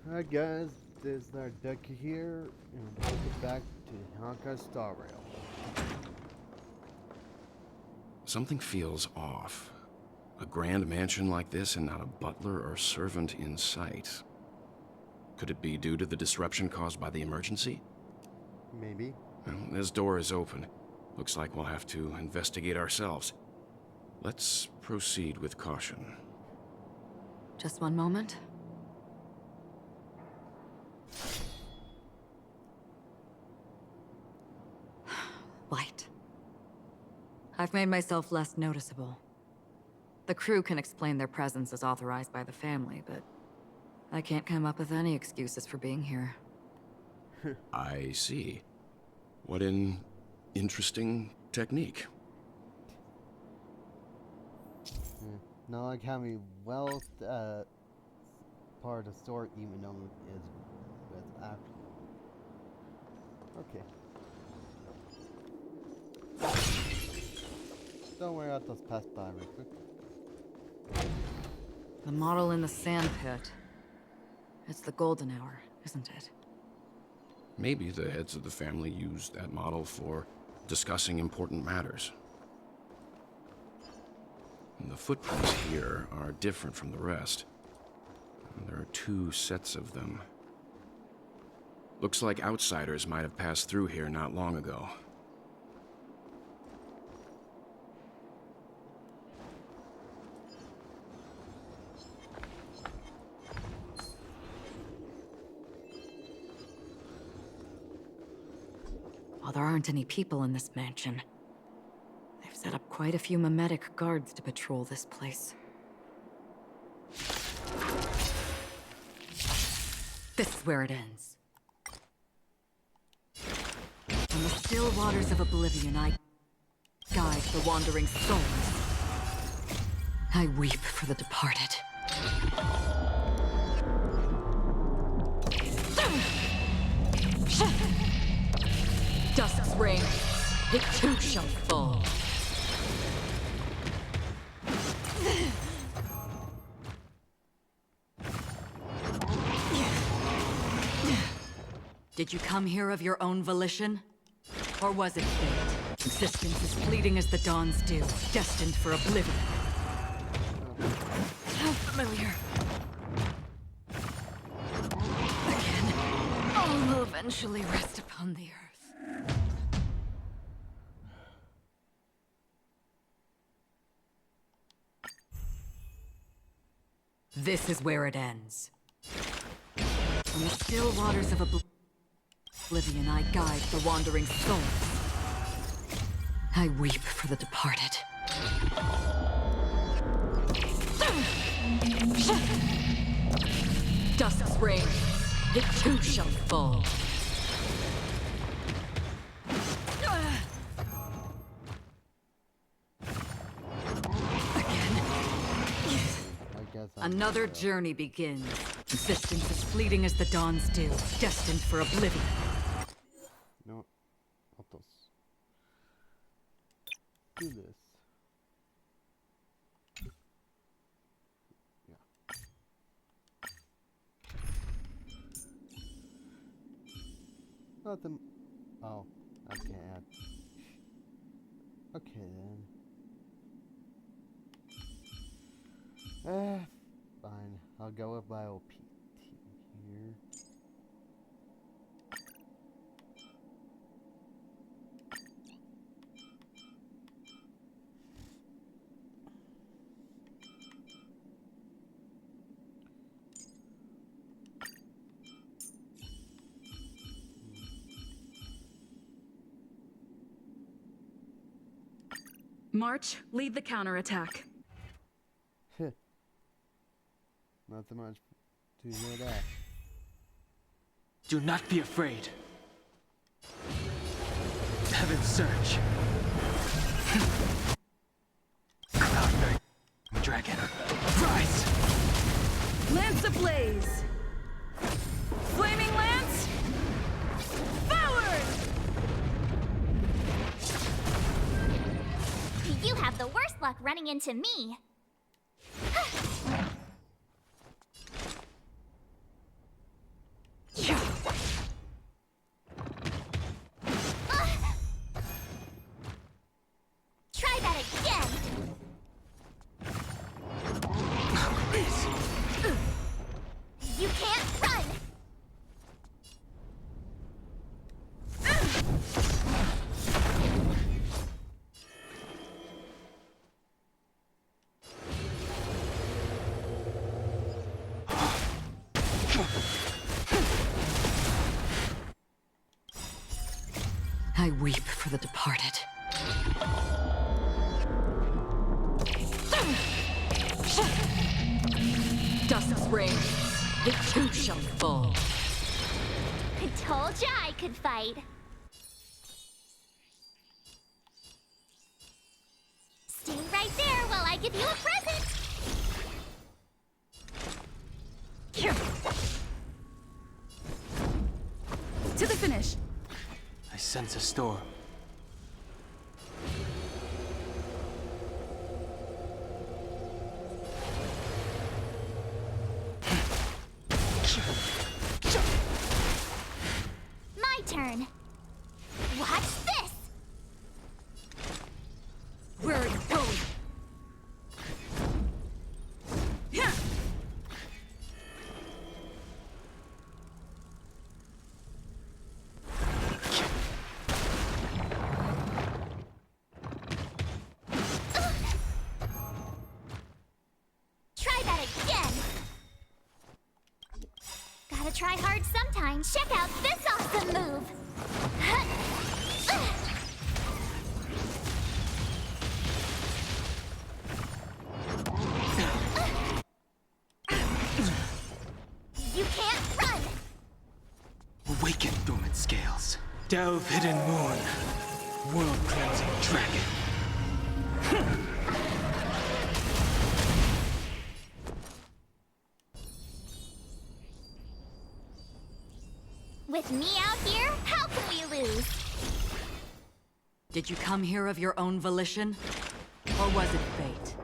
Alright guys, this is our deck here, and welcome back to Honkai Star Rail. Something feels off. A grand mansion like this and not a butler or servant in sight. Could it be due to the disruption caused by the emergency? Maybe. Well, this door is open. Looks like we'll have to investigate ourselves. Let's proceed with caution. Just one moment. Light. I've made myself less noticeable. The crew can explain their presence as authorized by the family, but I can't come up with any excuses for being here. I see. What an interesting technique. Not like having wealth part of the story, even though it is with after. Okay. Don't worry, I'll just pass by real quick. The model in the sand pit. It's the golden hour, isn't it? Maybe the heads of the family used that model for discussing important matters. And the footprints here are different from the rest. There are two sets of them. Looks like outsiders might have passed through here not long ago. While there aren't any people in this mansion, they've set up quite a few mimetic guards to patrol this place. This is where it ends. On the still waters of oblivion, I guide the wandering souls. I weep for the departed. Dusk's reign, it too shall fall. Did you come here of your own volition? Or was it fate? Existence as fleeting as the dawn's dew, destined for oblivion. How familiar. Again, all will eventually rest upon the earth. This is where it ends. In the still waters of oblivion, I guide the wandering souls. I weep for the departed. Dusk's reign, it too shall fall. Another journey begins. Existence as fleeting as the dawn's dew, destined for oblivion. No, I'll just do this. Yeah. Nothing. Oh, I can't add. Okay then. Fine. I'll go with my OPT here. March, lead the counterattack. Not so much to hear that. Do not be afraid. Heaven's surge. Cloudberry dragon. Rise! Lance ablaze! Flaming lance! Forward! You have the worst luck running into me. You can't run! I weep for the departed. Dust reigns, it too shall fall. I told ya I could fight. Stay right there while I give you a present! To the finish. I sense a storm. My turn. Watch this! Where are you going? Try that again! Gotta try hard sometimes. Check out this awesome move! You can't run! Awaken, dormant scales. Delve, hidden moon. World-cleansing dragon. With me out here, how can we lose? Did you come here of your own volition? Or was it fate?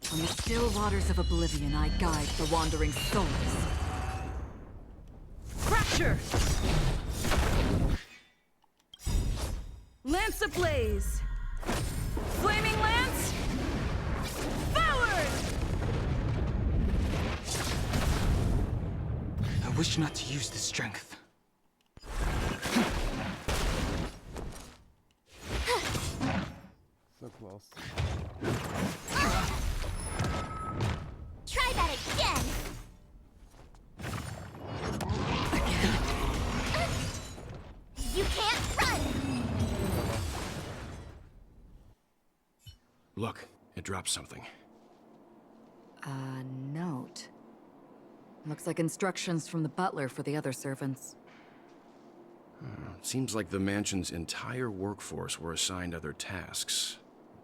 From the still waters of oblivion, I guide the wandering souls. Fracture! Lance ablaze! Flaming lance! Forward! I wish not to use this strength. So close. Try that again! You can't run! Look, it dropped something. A note. Looks like instructions from the butler for the other servants. Seems like the mansion's entire workforce were assigned other tasks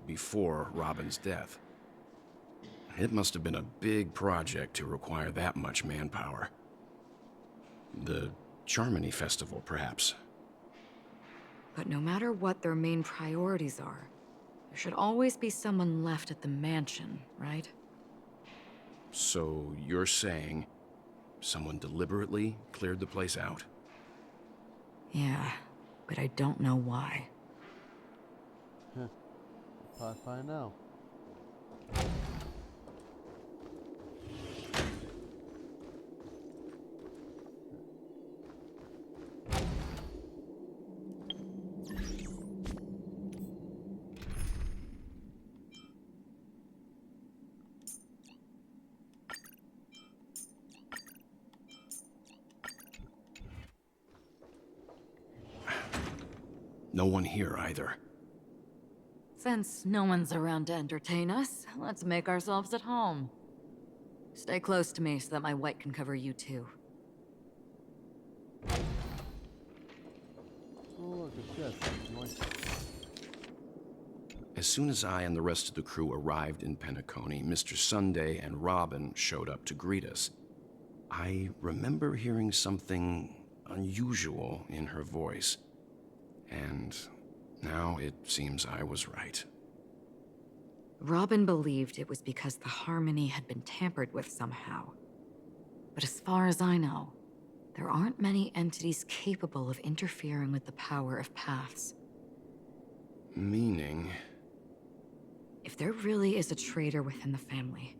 before Robin's death. It must have been a big project to require that much manpower. The Charmony Festival, perhaps. But no matter what their main priorities are, there should always be someone left at the mansion, right? So you're saying someone deliberately cleared the place out? Yeah, but I don't know why. Probably find out. No one here either. Since no one's around to entertain us, let's make ourselves at home. Stay close to me so that my white can cover you too. Oh, look, a chest. Nice. As soon as I and the rest of the crew arrived in Penacony, Mr. Sunday and Robin showed up to greet us. I remember hearing something unusual in her voice. And now it seems I was right. Robin believed it was because the harmony had been tampered with somehow. But as far as I know, there aren't many entities capable of interfering with the power of paths. Meaning? If there really is a traitor within the family,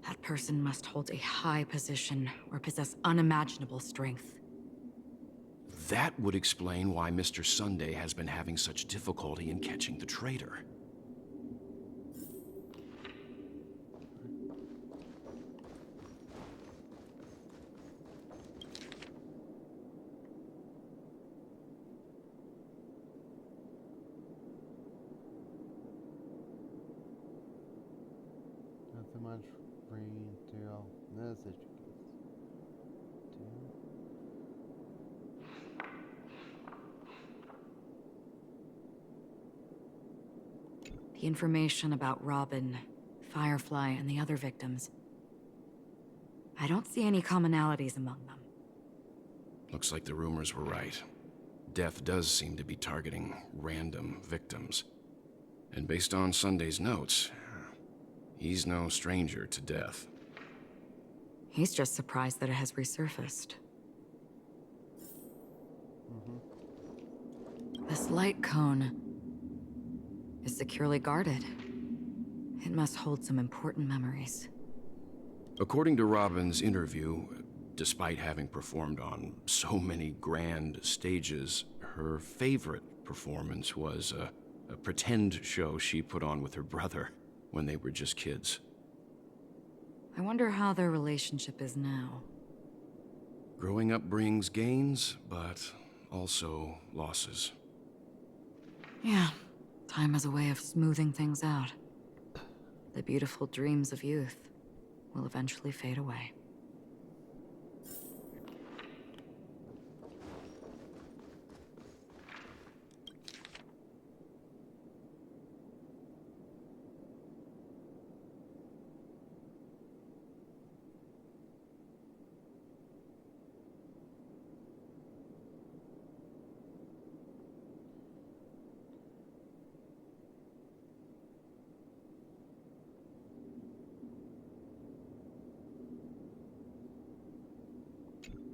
That person must hold a high position or possess unimaginable strength. That would explain why Mr. Sunday has been having such difficulty in catching the traitor. Not so much bringing through all messages. The information about Robin, Firefly, and the other victims. I don't see any commonalities among them. Looks like the rumors were right. Death does seem to be targeting random victims. And based on Sunday's notes, he's no stranger to death. He's just surprised that it has resurfaced. This light cone is securely guarded. It must hold some important memories. According to Robin's interview, despite having performed on so many grand stages, her favorite performance was a pretend show she put on with her brother when they were just kids. I wonder how their relationship is now. Growing up brings gains, but also losses. Yeah, time has a way of smoothing things out. The beautiful dreams of youth will eventually fade away.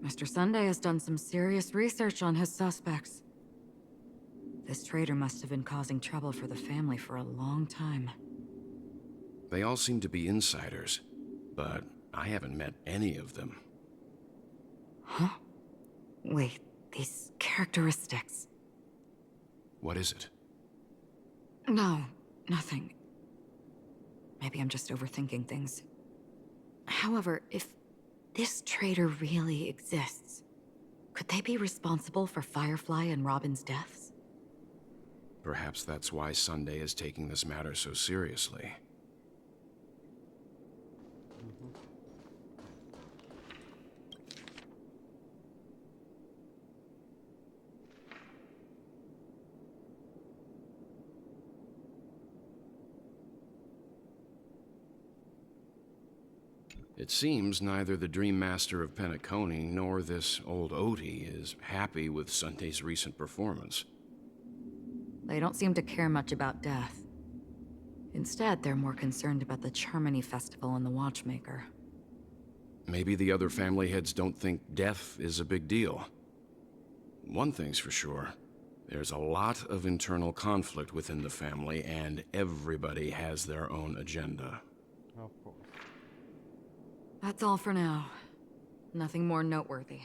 Mr. Sunday has done some serious research on his suspects. This traitor must have been causing trouble for the family for a long time. They all seem to be insiders, but I haven't met any of them. Huh? Wait, these characteristics. What is it? No, nothing. Maybe I'm just overthinking things. However, if this traitor really exists, could they be responsible for Firefly and Robin's deaths? Perhaps that's why Sunday is taking this matter so seriously. It seems neither the Dream Master of Penacony nor this old Odie is happy with Sunday's recent performance. They don't seem to care much about death. Instead, they're more concerned about the Charmony Festival and the Watchmaker. Maybe the other family heads don't think death is a big deal. One thing's for sure. There's a lot of internal conflict within the family, and everybody has their own agenda. Of course. That's all for now. Nothing more noteworthy.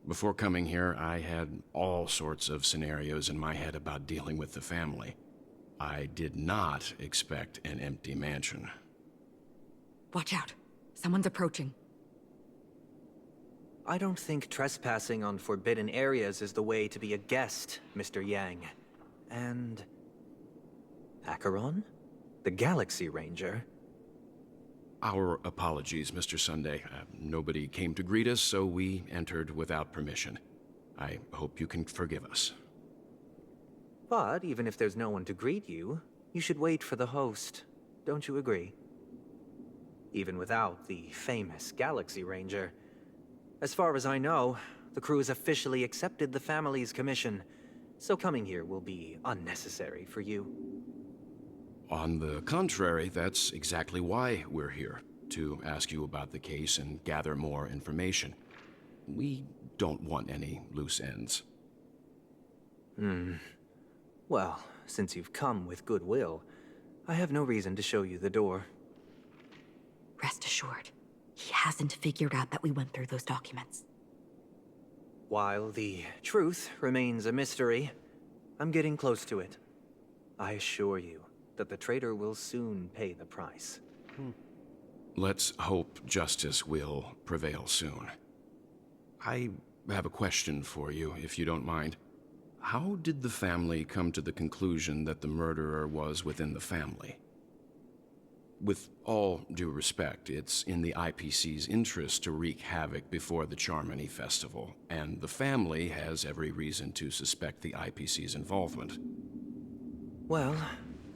Before coming here, I had all sorts of scenarios in my head about dealing with the family. I did not expect an empty mansion. Watch out. Someone's approaching. I don't think trespassing on forbidden areas is the way to be a guest, Mr. Yang. And... Acheron? The Galaxy Ranger? Our apologies, Mr. Sunday. Nobody came to greet us, so we entered without permission. I hope you can forgive us. But even if there's no one to greet you, you should wait for the host. Don't you agree? Even without the famous Galaxy Ranger. As far as I know, the crew has officially accepted the family's commission, so coming here will be unnecessary for you. On the contrary, that's exactly why we're here, to ask you about the case and gather more information. We don't want any loose ends. Well, since you've come with goodwill, I have no reason to show you the door. Rest assured, he hasn't figured out that we went through those documents. While the truth remains a mystery, I'm getting close to it. I assure you that the traitor will soon pay the price. Let's hope justice will prevail soon. I have a question for you, if you don't mind. How did the family come to the conclusion that the murderer was within the family? With all due respect, it's in the IPC's interest to wreak havoc before the Charmony Festival, and the family has every reason to suspect the IPC's involvement. Well,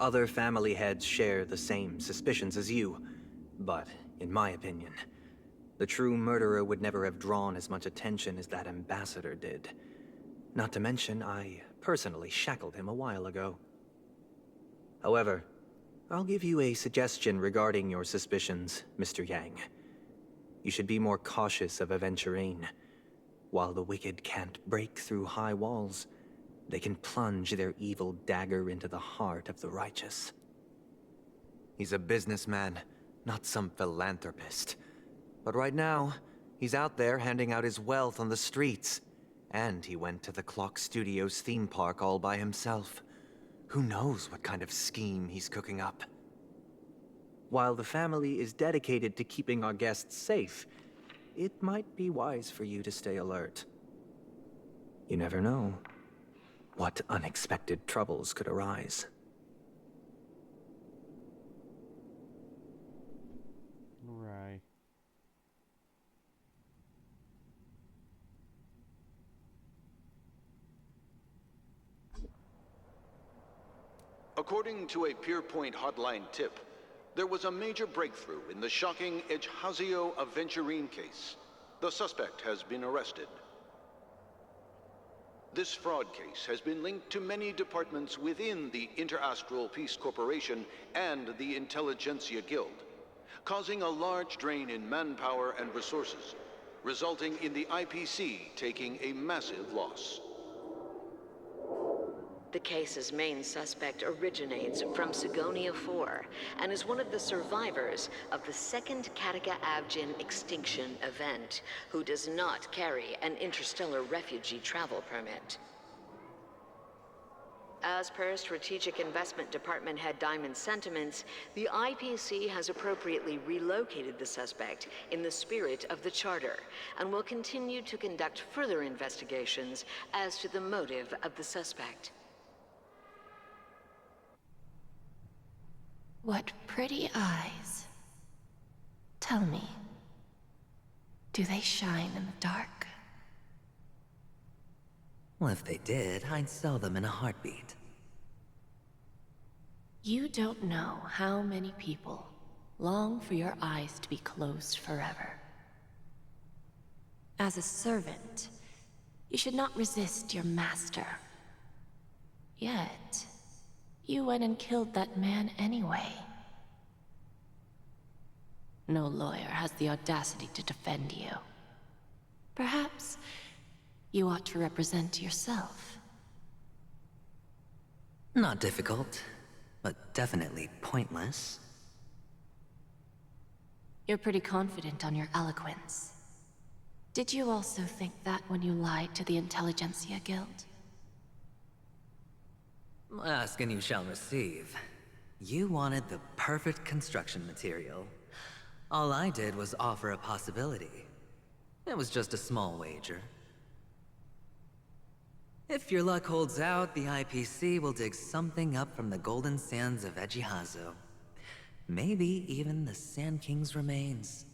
other family heads share the same suspicions as you, but in my opinion, the true murderer would never have drawn as much attention as that ambassador did. Not to mention, I personally shackled him a while ago. However, I'll give you a suggestion regarding your suspicions, Mr. Yang. You should be more cautious of Aventurine. While the wicked can't break through high walls, they can plunge their evil dagger into the heart of the righteous. He's a businessman, not some philanthropist. But right now, he's out there handing out his wealth on the streets. And he went to the Clock Studios theme park all by himself. Who knows what kind of scheme he's cooking up? While the family is dedicated to keeping our guests safe, it might be wise for you to stay alert. You never know what unexpected troubles could arise. Right. According to a Pierpoint hotline tip, there was a major breakthrough in the shocking Ejhazio Aventurine case. The suspect has been arrested. This fraud case has been linked to many departments within the Interastral Peace Corporation and the Intelligentsia Guild, causing a large drain in manpower and resources, resulting in the IPC taking a massive loss. The case's main suspect originates from Sigonia 4 and is one of the survivors of the second Kataka Abjin extinction event, who does not carry an interstellar refugee travel permit. As per Strategic Investment Department Head Diamond's sentiments, the IPC has appropriately relocated the suspect in the spirit of the Charter and will continue to conduct further investigations as to the motive of the suspect. What pretty eyes. Tell me, do they shine in the dark? Well, if they did, I'd sell them in a heartbeat. You don't know how many people long for your eyes to be closed forever. As a servant, you should not resist your master. Yet, you went and killed that man anyway. No lawyer has the audacity to defend you. Perhaps you ought to represent yourself. Not difficult, but definitely pointless. You're pretty confident on your eloquence. Did you also think that when you lied to the Intelligentsia Guild? Ask and you shall receive. You wanted the perfect construction material. All I did was offer a possibility. It was just a small wager. If your luck holds out, the IPC will dig something up from the golden sands of Ejhazio. Maybe even the Sand King's remains.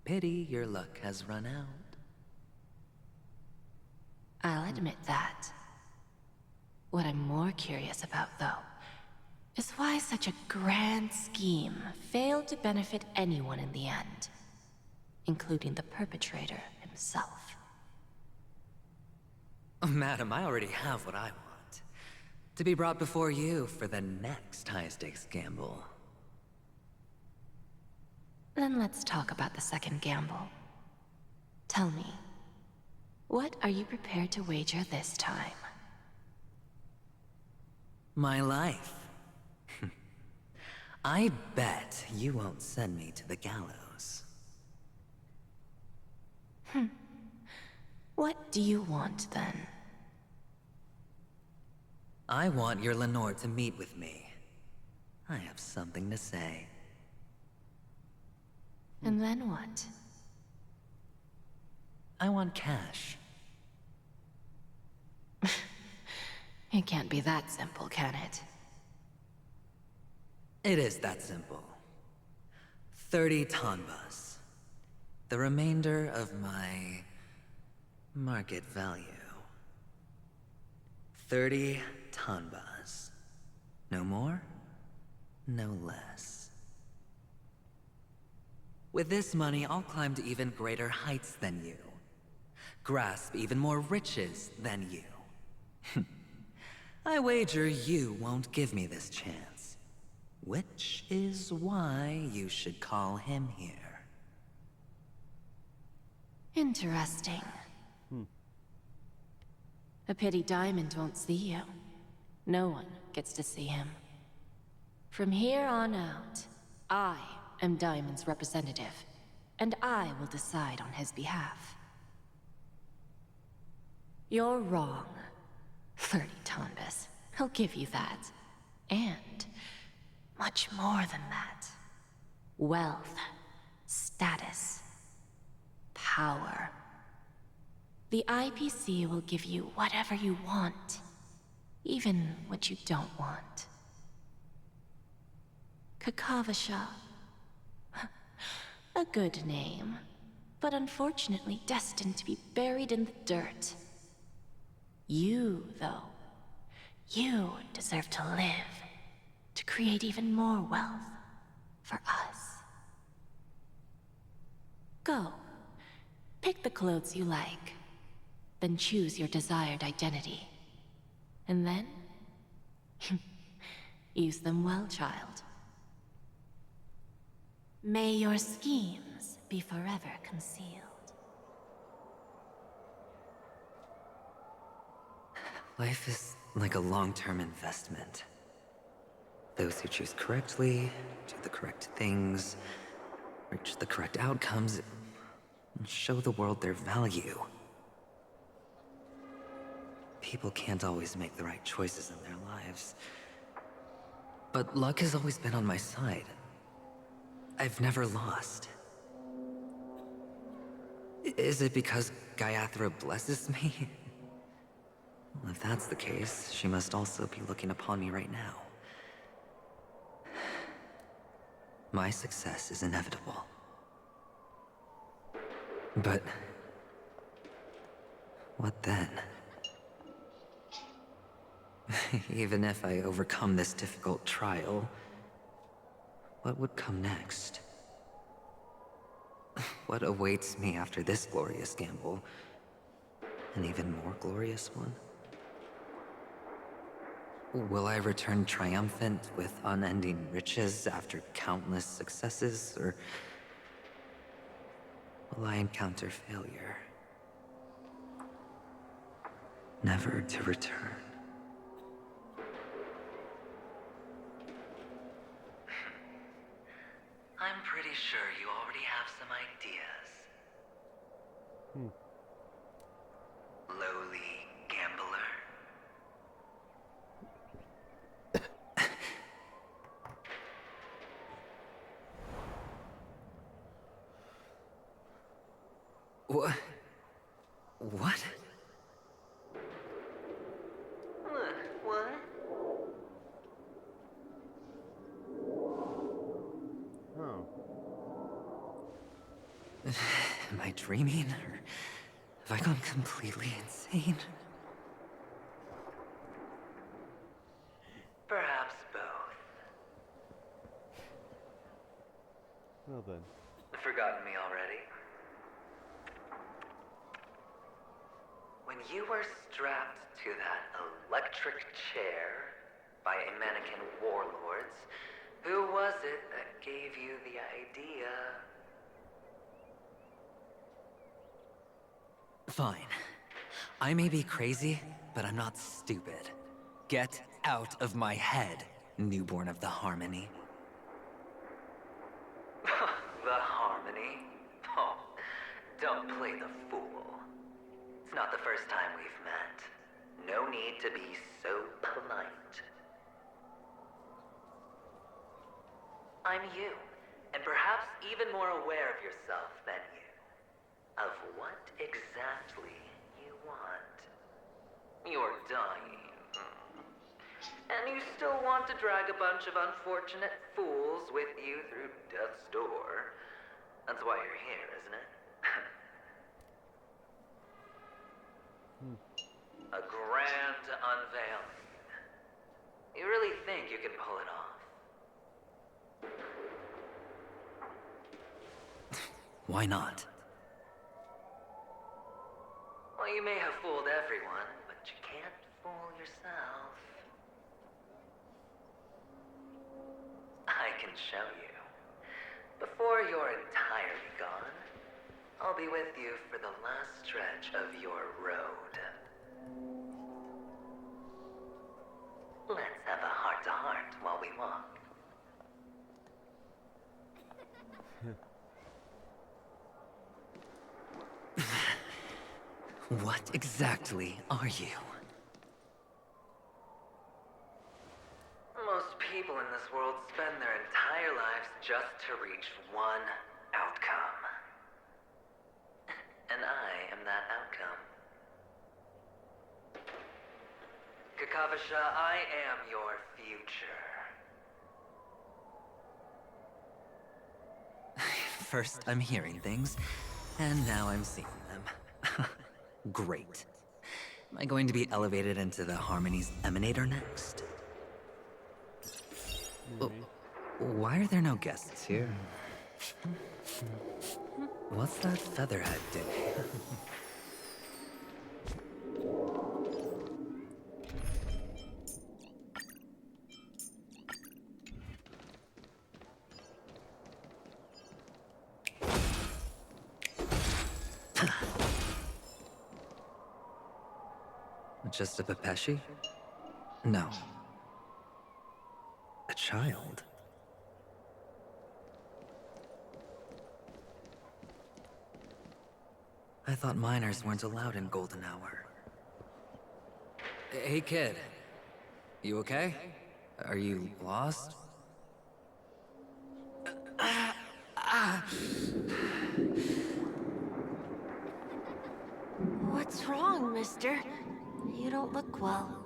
Pity your luck has run out. I'll admit that. What I'm more curious about, though, is why such a grand scheme failed to benefit anyone in the end, including the perpetrator himself. Madam, I already have what I want. To be brought before you for the next high-stakes gamble. Then let's talk about the second gamble. Tell me, what are you prepared to wager this time? My life. I bet you won't send me to the gallows. What do you want, then? I want your Lenore to meet with me. I have something to say. And then what? I want cash. It can't be that simple, can it? It is that simple. 30 tanbas. The remainder of my market value. 30 tanbas. No more, no less. With this money, I'll climb to even greater heights than you. Grasp even more riches than you. I wager you won't give me this chance. Which is why you should call him here. Interesting. A pity Diamond won't see you. No one gets to see him. From here on out, I am Diamond's representative, and I will decide on his behalf. You're wrong. 30 tanbas. He'll give you that. And much more than that. Wealth, status, power. The IPC will give you whatever you want, even what you don't want. Kakavasha. A good name, but unfortunately destined to be buried in the dirt. You, though, you deserve to live, to create even more wealth for us. Go, pick the clothes you like, then choose your desired identity. And then, use them well, child. May your schemes be forever concealed. Life is like a long-term investment. Those who choose correctly, do the correct things, reach the correct outcomes, and show the world their value. People can't always make the right choices in their lives. But luck has always been on my side. I've never lost. Is it because Gaiathra blesses me? Well, if that's the case, she must also be looking upon me right now. My success is inevitable. But what then? Even if I overcome this difficult trial, what would come next? What awaits me after this glorious gamble? An even more glorious one? Will I return triumphant with unending riches after countless successes, or will I encounter failure? Never to return. I'm pretty sure you already have some ideas. Lowly gambler. What? What? What? Oh. Am I dreaming, or have I gone completely insane? Perhaps both. Well then. Forgotten me already? When you were strapped to that electric chair by a mannequin warlords, who was it that gave you the idea? Fine. I may be crazy, but I'm not stupid. Get out of my head, newborn of the Harmony. Don't play the fool. It's not the first time we've met. No need to be so polite. I'm you, and perhaps even more aware of yourself than you. Of what exactly you want. You're dying. And you still want to drag a bunch of unfortunate fools with you through death's door. That's why you're here, isn't it? A grand unveiling. You really think you can pull it off? Why not? Well, you may have fooled everyone, but you can't fool yourself. I can show you. Before you're entirely gone, I'll be with you for the last stretch of your road. Let's have a heart-to-heart while we walk. What exactly are you? Most people in this world spend their entire lives just to reach one outcome. And I am that outcome. Kakavasha, I am your future. First, I'm hearing things, and now I'm seeing them. Great. Am I going to be elevated into the Harmony's Emanator next? Why are there no guests here? What's that featherhead doing? Just a Pepeshi? No. A child? I thought minors weren't allowed in Golden Hour. Hey kid, you okay? Are you lost? What's wrong, mister? You don't look well.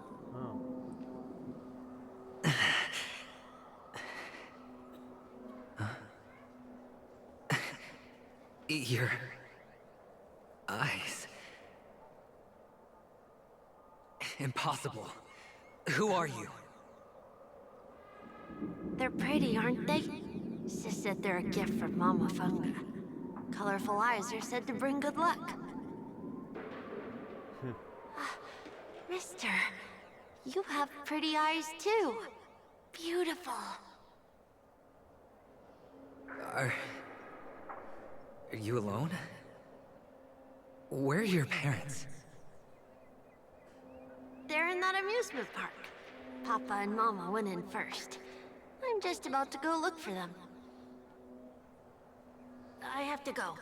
Your eyes. Impossible. Who are you? They're pretty, aren't they? Sis said they're a gift from Mama Funga. Colorful eyes are said to bring good luck. Mister, you have pretty eyes too. Beautiful. Are you alone? Where are your parents? They're in that amusement park. Papa and Mama went in first. I'm just about to go look for them. I have to go.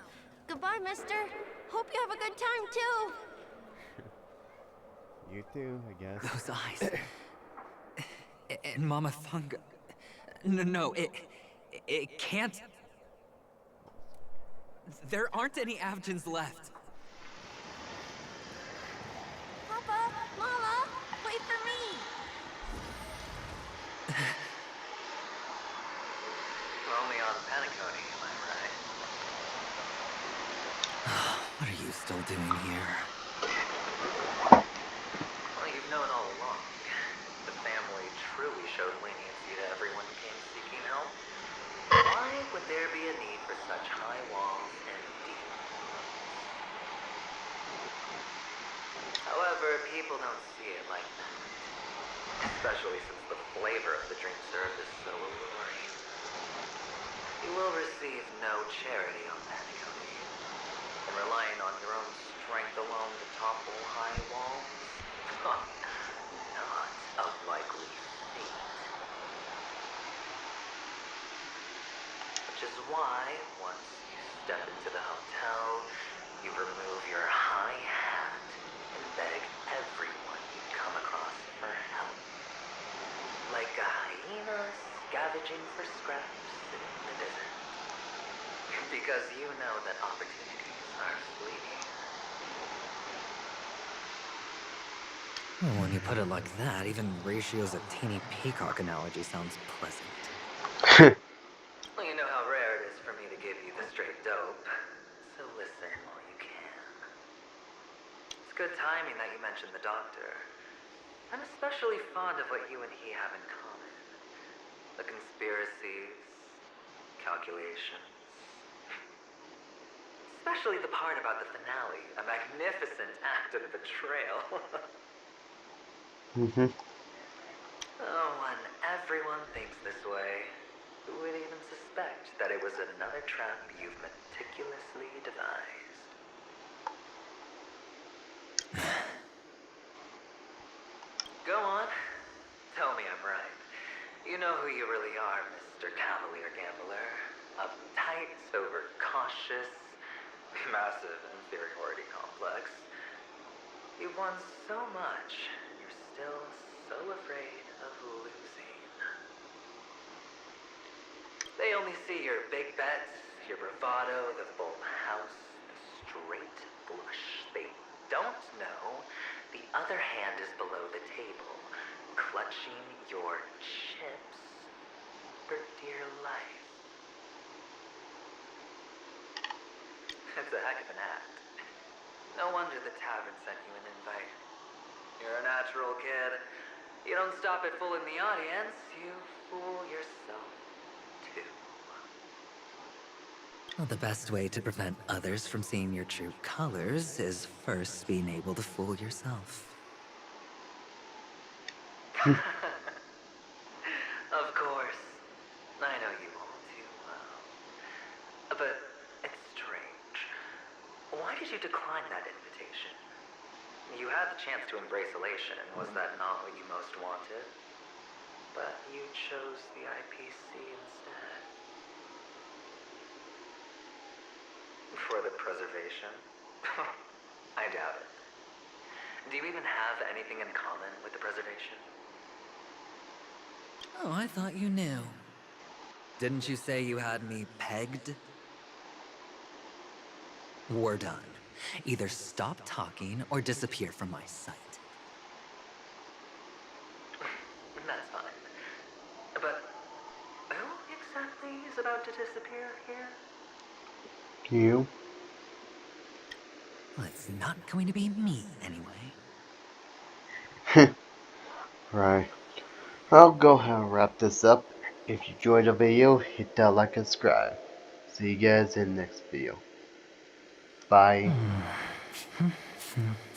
Goodbye, mister. Hope you have a good time, too. You too, I guess. Those eyes. And Mama Funga. No, it can't. There aren't any Avgens left. Papa, Mama, wait for me. Only on Penacony, am I right? What are you still doing here? Well, you've known all along. The family truly showed leniency to everyone who came seeking help. Why would there be a need for such high walls and deep ones? However, people don't see it like that. Especially since the flavor of the drink served is so alluring. You will receive no charity on Penacony. And relying on your own strength alone to topple high walls? Not a likely feat. Which is why, once you step into the hotel, you for scraps in the desert. Because you know that opportunities are fleeting. Oh, when you put it like that, even Ratio's a teeny peacock analogy sounds pleasant. Well, you know how rare it is for me to give you the straight dope, so listen while you can. It's good timing that you mentioned the doctor. I'm especially fond of what you and he have in common. The conspiracies, calculations. Especially the part about the finale, a magnificent act of betrayal. Oh, when everyone thinks this way, who would even suspect that it was another trap you've meticulously devised? Go on. Tell me I'm right. You know who you really are, Mr. Cavalier Gambler. Uptight, overcautious, massive inferiority complex. You've won so much, and you're still so afraid of losing. They only see your big bets, your bravado, the full house, the straight flush. They don't know the other hand is below the table, clutching your chips for dear life. It's a heck of an act. No wonder the tavern sent you an invite. You're a natural kid. You don't stop at fooling the audience, you fool yourself too. Well, the best way to prevent others from seeing your true colors is first being able to fool yourself. Of course. I know you all too well. But it's strange. Why did you decline that invitation? You had the chance to embrace elation. Was that not what you most wanted? But you chose the IPC instead. For the preservation? I doubt it. Do you even have anything in common with the preservation? Oh, I thought you knew. Didn't you say you had me pegged? We're done. Either stop talking or disappear from my sight. That's fine. But who exactly is about to disappear here? You? Well, it's not going to be me, anyway. Right. I'll go ahead and wrap this up. If you enjoyed the video, hit that like and subscribe. See you guys in the next video. Bye.